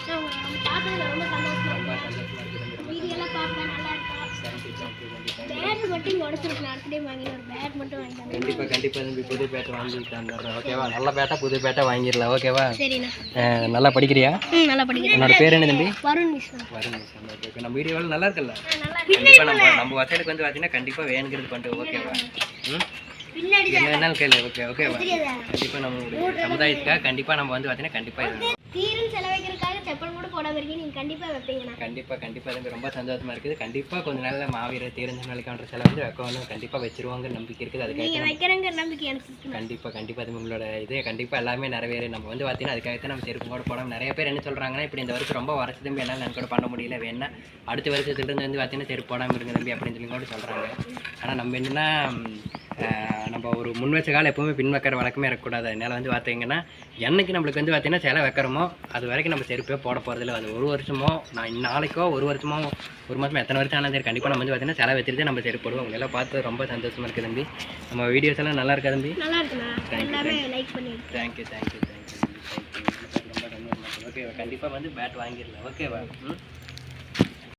ரொம்ப சந்தோஷமா இருக்குது. வீடியோலாம் பார்க்க நல்லா இருக்கும். கண்டிப்பா கண்டிப்பா தம்பி புது பேட்டை வாங்கி தந்துடுறேன். ஓகேவா? நல்ல பேட்டா புது பேட்டா வாங்கிடலாம். ஓகேவா? நல்லா படிக்கிறியா? நல்லா படிக்கிறேன். என்னோட பேர் என்ன தம்பி? வருண் மிஸ். ஓகே. நம்ம வீடியோவில் நல்லா இருக்குல்ல? கண்டிப்பா நம்ம வசதிக்கு வந்து பார்த்தீங்கன்னா கண்டிப்பா வேணுங்கிறது பண்ணிட்டு. ஓகேவா? என்ன வேணாலும் கேளு. ஓகேவா? கண்டிப்பா நம்ம சமுதாயத்துக்காக கண்டிப்பா நம்ம வந்து பார்த்தீங்கன்னா கண்டிப்பா தீரன் செலவைக்கிறதுக்காக செப்பல் கூட போடாம இருக்கீங்க. நீங்க கண்டிப்பா வைப்பீங்க. கண்டிப்பா அது ரொம்ப சந்தோஷமா இருக்குது. கண்டிப்பா கொஞ்ச நாள்ல மாவீரர் தீரஞ்சனாலி கவுண்டர் செலவு வந்து வைக்கணும். கண்டிப்பா வச்சிருவாங்க நம்பிக்கை இருக்குது. அதுக்காக வைக்கிறங்க நம்பிக்கை எனக்கு கண்டிப்பா அது உங்களோட இதே கண்டிப்பா எல்லாமே நிறைவேறு. நம்ம வந்து பார்த்தீங்கன்னா அதுக்காகத்தான் நம்ம செருப்பு கூட போடாமல் நிறைய பேர் என்ன சொல்றாங்கன்னா இப்படி இந்த வருஷம் ரொம்ப வரச்சு தம்பி என்னால் நான் கூட பண்ண முடியல, வேணா அடுத்த வருஷத்துலேருந்து வந்து பார்த்தீங்கன்னா செருப்பு போடாமல் இருங்க தம்பி அப்படின்னு சொல்லி கூட சொல்றாங்க. ஆனால் நம்ம என்னன்னா நம்ம ஒரு முன் வச்ச காலம் எப்பவுமே பின் வைக்கிற வழக்கமே இருக்கக்கூடாது. அதனால வந்து பார்த்தீங்கன்னா என்னைக்கு நம்மளுக்கு வந்து பார்த்தீங்கன்னா சிலை வைக்கிறோமோ அது வரைக்கும் நம்ம செருப்பே போட போகிறதில்ல. அது ஒரு வருஷமோ நான் நாளைக்கோ ஒரு வருஷமோ ஒரு மாதம் எத்தனை வருஷம் ஆனால் சரி கண்டிப்பாக நம்ம வந்து பார்த்தீங்கன்னா சிலை வச்சுட்டு நம்ம செருப்பு போடுவோம். உங்களை எல்லாம் பார்த்து ரொம்ப சந்தோஷமா இருக்குது தம்பி. நம்ம வீடியோஸ் எல்லாம் நல்லா இருக்கா தம்பி? நல்லா இருக்குண்ணா. தேங்க்யூ ரொம்ப ரொம்ப ஓகேவா? கண்டிப்பாக வந்து பேட் வாங்கிடலாம். ஓகேவா?